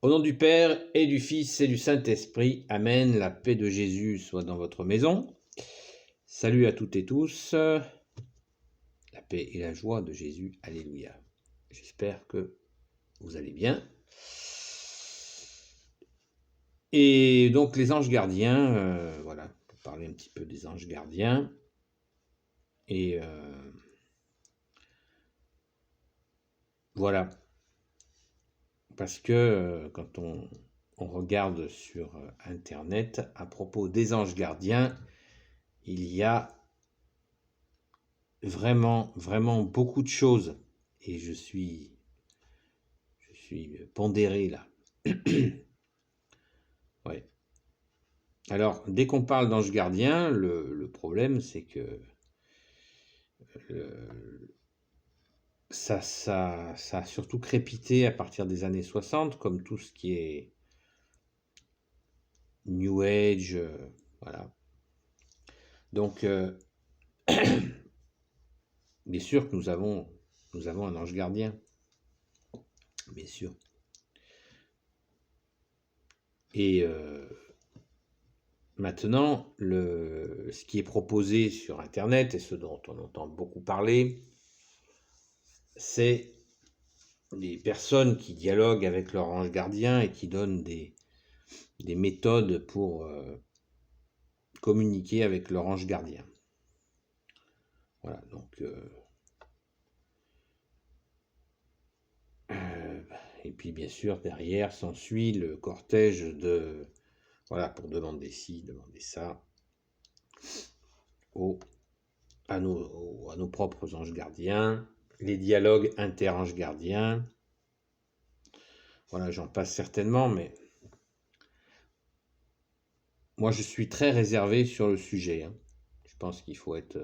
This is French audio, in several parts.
Au nom du Père et du Fils et du Saint-Esprit, Amen. La paix de Jésus soit dans votre maison. Salut à toutes et tous. La paix et la joie de Jésus. Alléluia. J'espère que vous allez bien. Et donc les anges gardiens, voilà, pour parler un petit peu des anges gardiens. Et voilà, parce que quand on regarde sur Internet à propos des anges gardiens, il y a vraiment beaucoup de choses. Et je suis pondéré là. Ouais. Alors, dès qu'on parle d'ange gardien, le problème, c'est que ça a surtout crépité à partir des années 60, comme tout ce qui est New Age, voilà. Donc, bien sûr que nous avons un ange gardien, bien sûr. Et maintenant, ce qui est proposé sur Internet et ce dont on entend beaucoup parler, c'est des personnes qui dialoguent avec leur ange gardien et qui donnent des méthodes pour communiquer avec leur ange gardien. Voilà, donc et puis bien sûr derrière s'ensuit le cortège de voilà pour demander ci, demander ça à nos propres anges gardiens, les dialogues inter-anges gardiens. Voilà, j'en passe certainement, mais moi je suis très réservé sur le sujet. Hein. Je pense qu'il faut être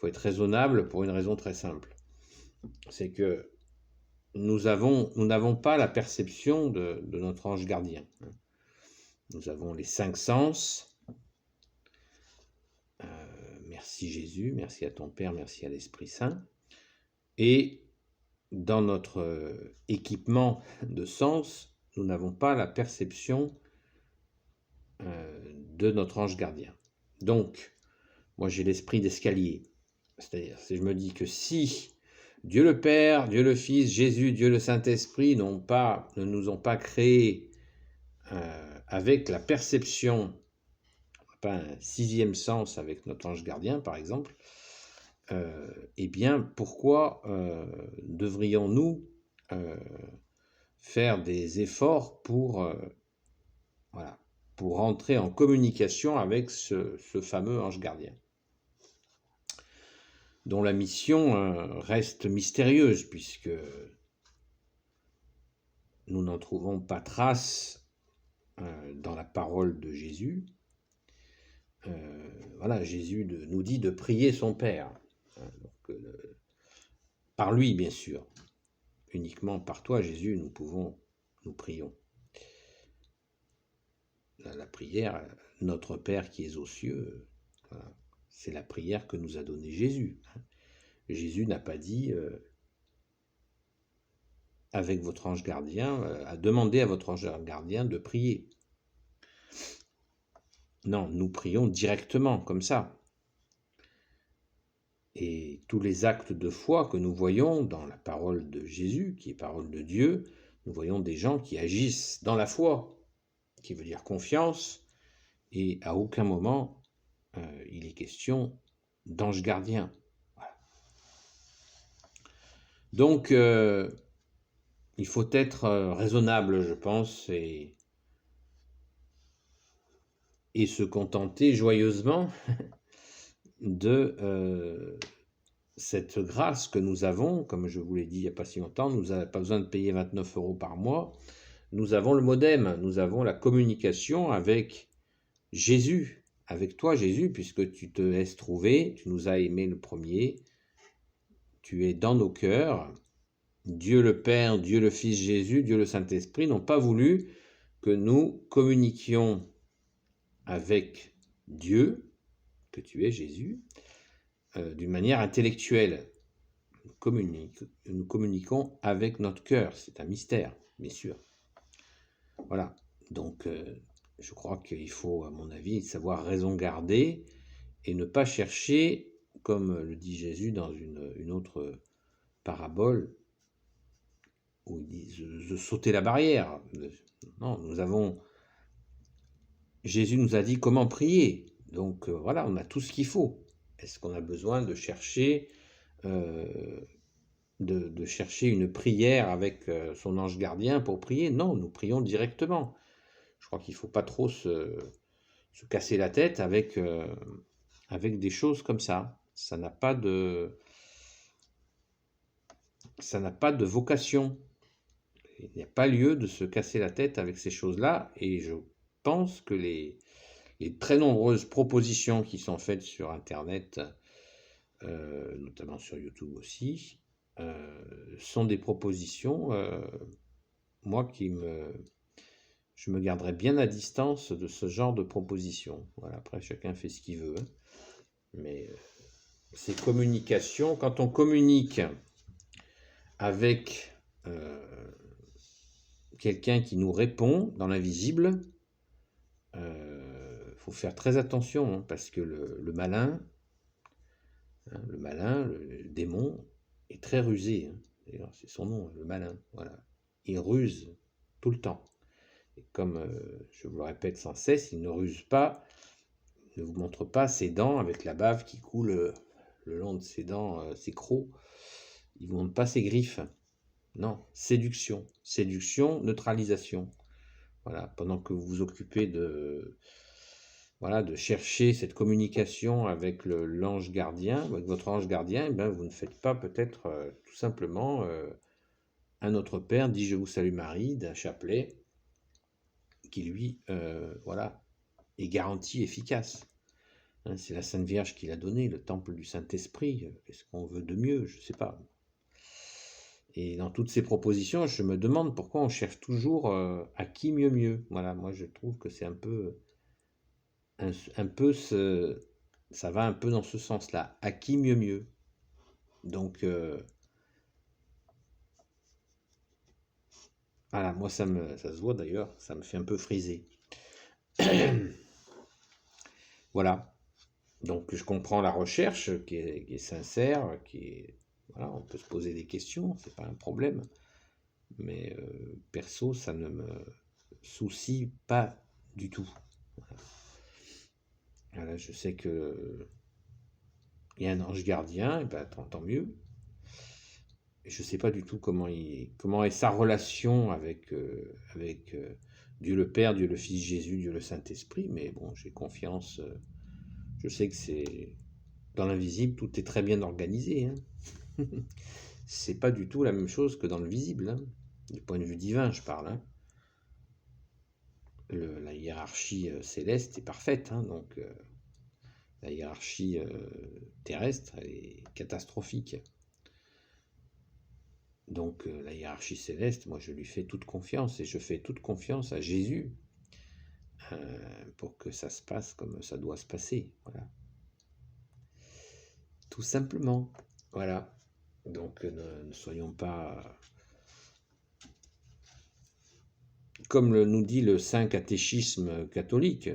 raisonnable pour une raison très simple. C'est que nous n'avons pas la perception de notre ange gardien. Nous avons les 5 sens. Merci Jésus, merci à ton Père, merci à l'Esprit Saint. Et dans notre équipement de sens, nous n'avons pas la perception de notre ange gardien. Donc, moi j'ai l'esprit d'escalier. C'est-à-dire, si je me dis que si Dieu le Père, Dieu le Fils, Jésus, Dieu le Saint-Esprit ne nous ont pas créés avec la perception, pas un 6e sens avec notre ange gardien par exemple, eh bien pourquoi devrions-nous faire des efforts pour entrer en communication avec ce fameux ange gardien, dont la mission reste mystérieuse, puisque nous n'en trouvons pas trace dans la parole de Jésus. Voilà, Jésus nous dit de prier son Père. Donc, par lui, bien sûr. Uniquement par toi, Jésus, nous prions. La prière, notre Père qui es aux cieux, voilà, c'est la prière que nous a donnée Jésus. Jésus n'a pas dit avec votre ange gardien, à demander à votre ange gardien de prier. Non, nous prions directement, comme ça. Et tous les actes de foi que nous voyons dans la parole de Jésus, qui est parole de Dieu, nous voyons des gens qui agissent dans la foi, qui veut dire confiance, et à aucun moment il est question d'ange gardien. Voilà. Donc, il faut être raisonnable, je pense, et se contenter joyeusement de cette grâce que nous avons. Comme je vous l'ai dit il n'y a pas si longtemps, nous n'avons pas besoin de payer 29 € par mois. Nous avons le modem, nous avons la communication avec Jésus, avec toi Jésus, puisque tu te laisses trouver, tu nous as aimés le premier, tu es dans nos cœurs. Dieu le Père, Dieu le Fils Jésus, Dieu le Saint-Esprit n'ont pas voulu que nous communiquions avec Dieu, que tu es Jésus, d'une manière intellectuelle. Nous communiquons avec notre cœur, c'est un mystère, bien sûr. Voilà. Donc, je crois qu'il faut, à mon avis, savoir raison garder et ne pas chercher, comme le dit Jésus dans une autre parabole, où il dit de sauter la barrière. Non, Jésus nous a dit comment prier. Donc voilà, on a tout ce qu'il faut. Est-ce qu'on a besoin de chercher, euh, de chercher une prière avec son ange gardien pour prier? Non, nous prions directement. Je crois qu'il ne faut pas trop se casser la tête avec des choses comme ça. Ça n'a pas de vocation. Il n'y a pas lieu de se casser la tête avec ces choses-là. Et je pense que les très nombreuses propositions qui sont faites sur Internet, notamment sur YouTube aussi, sont des propositions, moi, je me garderai bien à distance de ce genre de propositions. Voilà, après, chacun fait ce qu'il veut. Hein. Mais ces communications, quand on communique avec quelqu'un qui nous répond dans l'invisible, faut faire très attention, hein, parce que le malin, hein, le démon, est très rusé. Hein. D'ailleurs, c'est son nom, le malin. Voilà. Il ruse tout le temps. Et comme je vous le répète sans cesse, il ne ruse pas, ne vous montre pas ses dents avec la bave qui coule le long de ses dents, ses crocs. Il ne vous montre pas ses griffes. Non, séduction. Séduction, neutralisation. Voilà, pendant que vous vous occupez de chercher cette communication avec l'ange gardien, avec votre ange gardien, eh ben, vous ne faites pas peut-être tout simplement un Notre Père dit Je vous salue Marie d'un chapelet qui lui voilà, est garanti efficace. Hein, c'est la Sainte Vierge qui l'a donné, le temple du Saint-Esprit. Qu'est-ce qu'on veut de mieux? Je ne sais pas. Et dans toutes ces propositions, je me demande pourquoi on cherche toujours à qui mieux. Voilà, moi je trouve que c'est un peu ça va un peu dans ce sens-là. À qui mieux. Donc, voilà, moi ça se voit d'ailleurs, ça me fait un peu friser. Voilà. Donc, je comprends la recherche qui est sincère, voilà, on peut se poser des questions, c'est pas un problème. Mais perso, ça ne me soucie pas du tout. Voilà, je sais que il y a un ange gardien, et ben, tant mieux. Je ne sais pas du tout comment est sa relation avec Dieu le Père, Dieu le Fils Jésus, Dieu le Saint-Esprit, mais bon, j'ai confiance. Je sais que c'est dans l'invisible, tout est très bien organisé. Hein. C'est pas du tout la même chose que dans le visible, hein. Du point de vue divin, je parle. Hein. La hiérarchie céleste est parfaite, hein, donc la hiérarchie terrestre est catastrophique. Donc la hiérarchie céleste, moi je lui fais toute confiance et je fais toute confiance à Jésus pour que ça se passe comme ça doit se passer. Voilà. Tout simplement. Voilà. Donc ne soyons pas, comme nous dit le Saint Catéchisme catholique,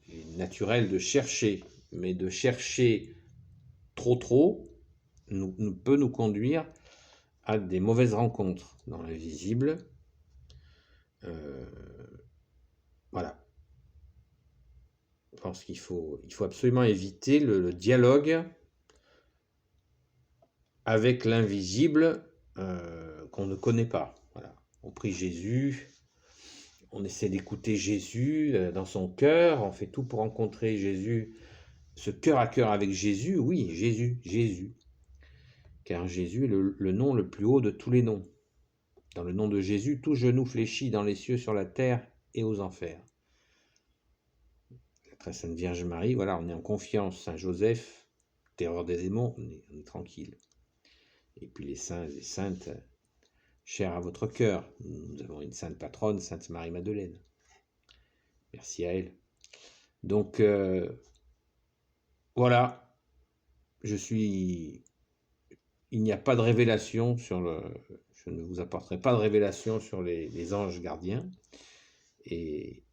il est naturel de chercher, mais de chercher trop peut nous conduire à des mauvaises rencontres dans l'invisible. Voilà. Je pense qu'il faut absolument éviter le dialogue avec l'invisible qu'on ne connaît pas. Voilà. On prie Jésus, on essaie d'écouter Jésus dans son cœur, on fait tout pour rencontrer Jésus, ce cœur à cœur avec Jésus, oui, Jésus. Car Jésus est le nom le plus haut de tous les noms. Dans le nom de Jésus, tout genou fléchit dans les cieux, sur la terre et aux enfers. La très sainte Vierge Marie, voilà, on est en confiance. Saint Joseph, terreur des démons, on est tranquille. Et puis les saints et saintes, chers à votre cœur. Nous avons une sainte patronne, Sainte Marie-Madeleine. Merci à elle. Donc, voilà, il n'y a pas de révélation je ne vous apporterai pas de révélation sur les anges gardiens. Et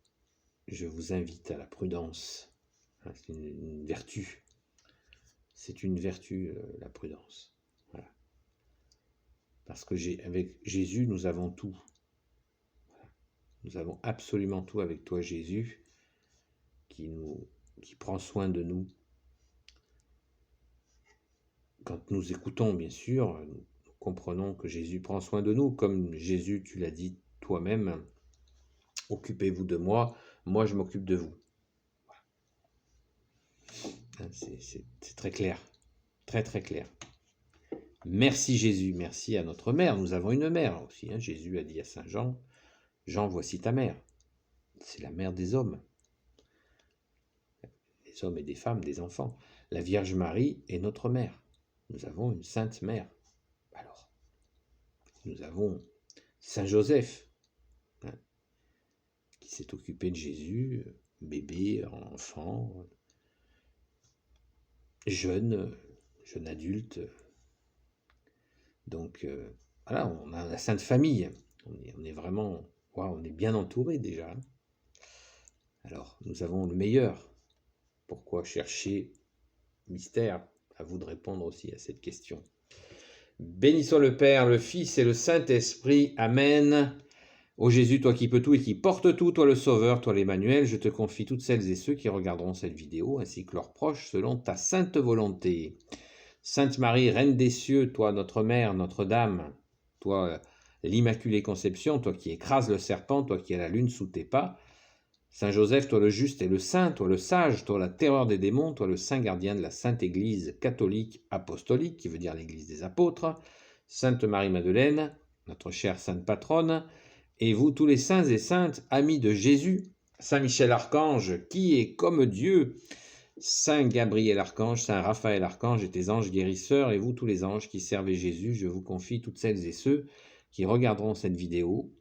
je vous invite à la prudence. C'est une vertu. C'est une vertu, la prudence. Voilà. Parce que avec Jésus, nous avons tout. Voilà. Nous avons absolument tout avec toi, Jésus, qui prend soin de nous. Quand nous écoutons, bien sûr, nous comprenons que Jésus prend soin de nous. Comme Jésus, tu l'as dit toi-même, occupez-vous de moi, moi je m'occupe de vous. Voilà. C'est très clair, très très clair. Merci Jésus, merci à notre mère. Nous avons une mère aussi. Jésus a dit à Saint Jean, Jean, voici ta mère. C'est la mère des hommes. Des hommes et des femmes, des enfants. La Vierge Marie est notre mère. Nous avons une sainte mère. Alors, nous avons Saint Joseph, qui s'est occupé de Jésus, bébé, enfant, jeune adulte. Donc, voilà, on a la Sainte Famille. On est vraiment, on est bien entouré déjà. Alors, nous avons le meilleur. Pourquoi chercher mystère? À vous de répondre aussi à cette question. Béni soit le Père, le Fils et le Saint-Esprit. Amen. Ô Jésus, toi qui peux tout et qui portes tout, toi le Sauveur, toi l'Emmanuel, je te confie toutes celles et ceux qui regarderont cette vidéo, ainsi que leurs proches, selon ta sainte volonté. Sainte Marie, Reine des cieux, toi notre Mère, Notre-Dame, toi l'Immaculée Conception, toi qui écrases le serpent, toi qui as la lune sous tes pas. Saint Joseph, toi le juste et le saint, toi le sage, toi la terreur des démons, toi le saint gardien de la Sainte Église catholique apostolique, qui veut dire l'Église des apôtres. Sainte Marie-Madeleine, notre chère sainte patronne, et vous tous les saints et saintes, amis de Jésus, Saint Michel Archange, qui est comme Dieu, Saint Gabriel Archange, Saint Raphaël Archange et tes anges guérisseurs, et vous tous les anges qui servez Jésus, je vous confie toutes celles et ceux qui regarderont cette vidéo,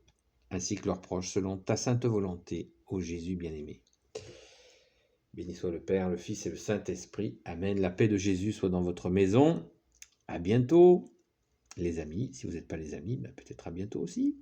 ainsi que leurs proches, selon ta sainte volonté, ô Jésus bien-aimé. Béni soit le Père, le Fils et le Saint-Esprit. Amen. La paix de Jésus soit dans votre maison. À bientôt, les amis. Si vous n'êtes pas les amis, peut-être à bientôt aussi.